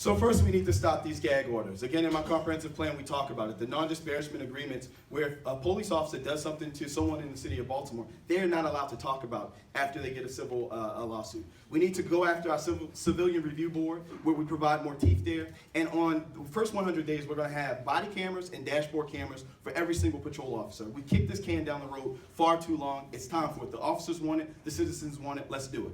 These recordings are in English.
So first, we need to stop these gag orders. Again, in my comprehensive plan, we talk about it. The non-disparagement agreements, where if a police officer does something to someone in the city of Baltimore, they're not allowed to talk about after they get a civil lawsuit. We need to go after our civilian review board, where we provide more teeth there. And on the first 100 days, we're going to have body cameras and dashboard cameras for every single patrol officer. We kicked this can down the road far too long. It's time for it. The officers want it. The citizens want it. Let's do it.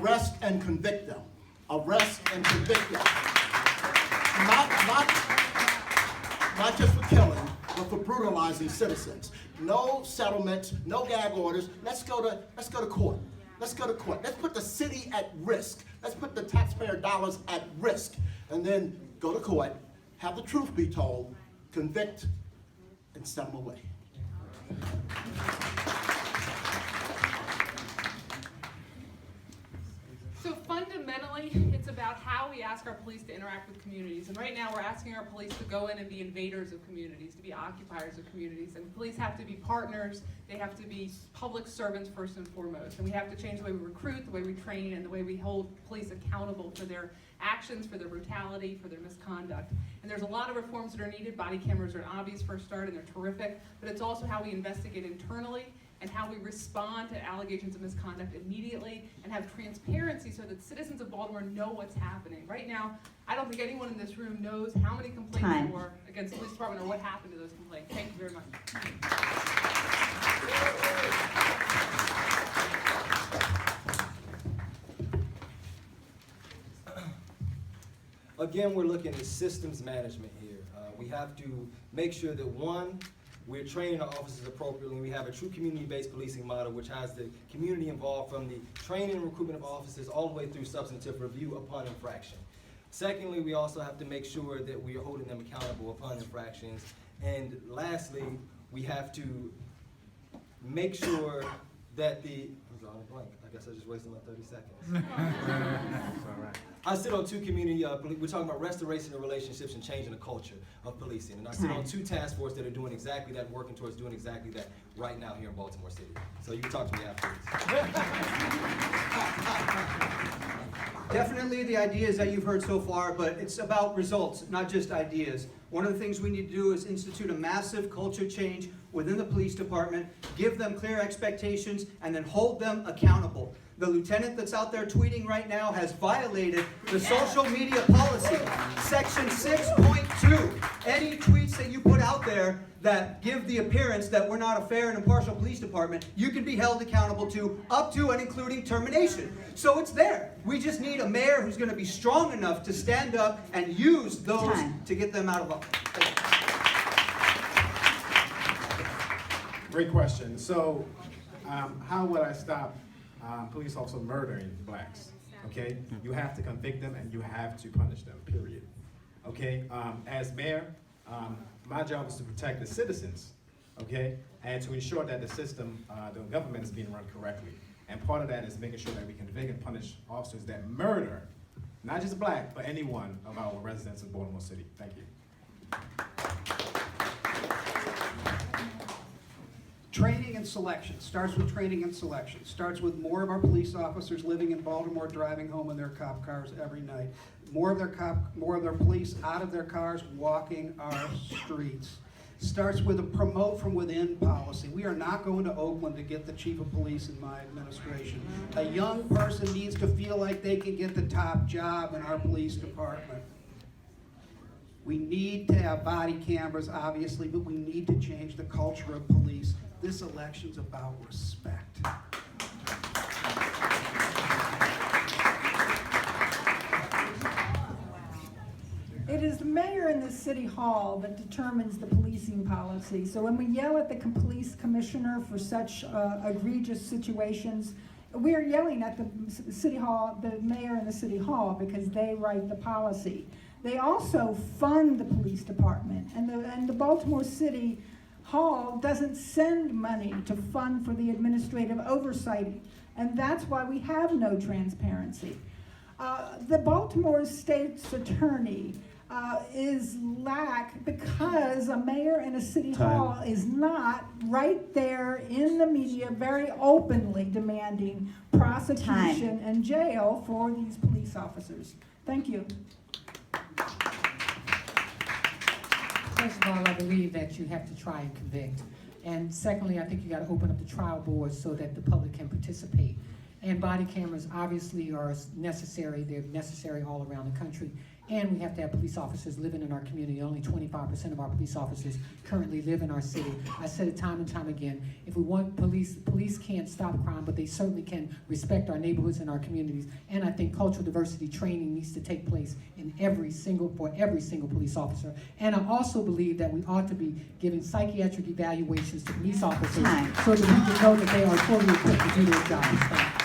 Arrest and convict them. Arrest and convict them. Not just for killing, but for brutalizing citizens. No settlements, no gag orders. Let's go to court. Let's go to court. Let's put the city at risk. Let's put the taxpayer dollars at risk. And then go to court, have the truth be told, convict, and send them away. So fundamentally, it's about how we ask our police to interact with communities. And right now, we're asking our police to go in and be invaders of communities, to be occupiers of communities. And police have to be partners. They have to be public servants first and foremost. And we have to change the way we recruit, the way we train, and the way we hold police accountable for their actions, for their brutality, for their misconduct. And there's a lot of reforms that are needed. Body cameras are an obvious first start, and they're terrific. But it's also how we investigate internally, and how we respond to allegations of misconduct immediately and have transparency so that citizens of Baltimore know what's happening. Right now, I don't think anyone in this room knows how many complaints there were against the police department or what happened to those complaints. Thank you very much. Again, we're looking at systems management here. We have to make sure that, one, we're training our officers appropriately. We have a true community-based policing model, which has the community involved from the training and recruitment of officers all the way through substantive review upon infraction. Secondly, we also have to make sure that we are holding them accountable upon infractions. And lastly, we have to make sure that I'm drawing a blank. I guess I just wasted my 30 seconds. I sit on two community, we're talking about restoration of relationships and changing the culture of policing. And I sit on two task forces that are doing exactly that, working towards doing exactly that right now here in Baltimore City. So you can talk to me afterwards. Definitely the ideas that you've heard so far, but it's about results, not just ideas. One of the things we need to do is institute a massive culture change within the police department, give them clear expectations, and then hold them accountable. The lieutenant that's out there tweeting right now has violated the social media policy, section 6.2. Any tweets that you put out there that give the appearance that we're not a fair and impartial police department, you can be held accountable to, up to and including termination. So it's there. We just need a mayor who's going to be strong enough to stand up and use those to get them out of office. Great question. So, how would I stop police officers murdering blacks? Okay, you have to convict them and you have to punish them. Period. Okay. As mayor, my job is to protect the citizens. Okay, and to ensure that the system, the government is being run correctly. And part of that is making sure that we convict and punish officers that murder, not just black, but any one of our residents of Baltimore City. Thank you. Training and selection. Starts with training and selection. Starts with more of our police officers living in Baltimore, driving home in their cop cars every night. More of their police out of their cars, walking our streets. Starts with a promote from within policy. We are not going to Oakland to get the chief of police in my administration. A young person needs to feel like they can get the top job in our police department. We need to have body cameras, obviously, but we need to change the culture of police. This election's about respect. It is the mayor in the city hall that determines the policing policy. So when we yell at the police commissioner for such egregious situations, we are yelling at the city hall, the mayor in the city hall, because they write the policy. They also fund the police department, and the Baltimore City Hall doesn't send money to fund for the administrative oversight, and that's why we have no transparency. The Baltimore State's attorney is lack because a mayor and a city hall is not right there in the media very openly demanding prosecution and jail for these police officers. Thank you. First of all, I believe that you have to try and convict. And secondly, I think you gotta open up the trial board so that the public can participate. And body cameras obviously are necessary. They're necessary all around the country. And we have to have police officers living in our community. Only 25% of our police officers currently live in our city. I said it time and time again. If we want police can't stop crime, but they certainly can respect our neighborhoods and our communities. And I think cultural diversity training needs to take place in for every single police officer. And I also believe that we ought to be giving psychiatric evaluations to police officers so that we can know that they are fully equipped to do their jobs.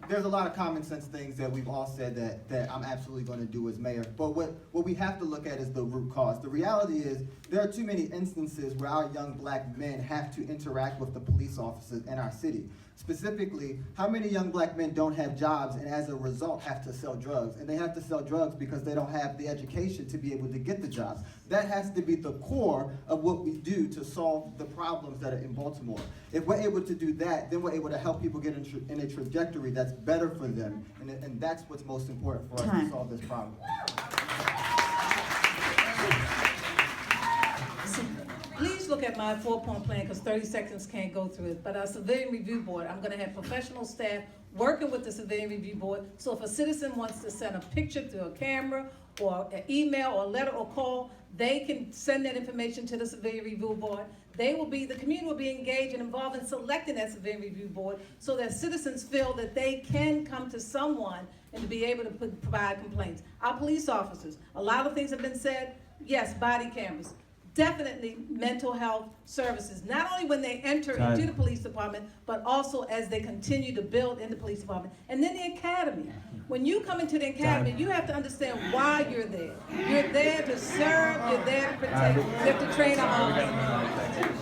There's a lot of common sense things that we've all said that I'm absolutely going to do as mayor. But what we have to look at is the root cause. The reality is there are too many instances where our young black men have to interact with the police officers in our city. Specifically, how many young black men don't have jobs and as a result have to sell drugs? And they have to sell drugs because they don't have the education to be able to get the jobs. That has to be the core of what we do to solve the problems that are in Baltimore. If we're able to do that, then we're able to help people get in a trajectory that's better for them. And that's what's most important for us to solve this problem. Please look at my 4-point plan, because 30 seconds can't go through it. But our civilian review board, I'm gonna have professional staff working with the civilian review board. So if a citizen wants to send a picture through a camera or an email or a letter or call, they can send that information to the civilian review board. The community will be engaged and involved in selecting that civilian review board so that citizens feel that they can come to someone and to be able to provide complaints. Our police officers, a lot of things have been said. Yes, body cameras. Definitely mental health services, not only when they enter into the police department, but also as they continue to build in the police department. And then the academy. When you come into the academy, you have to understand why you're there. You're there to serve, you're there to protect, you have to train our own.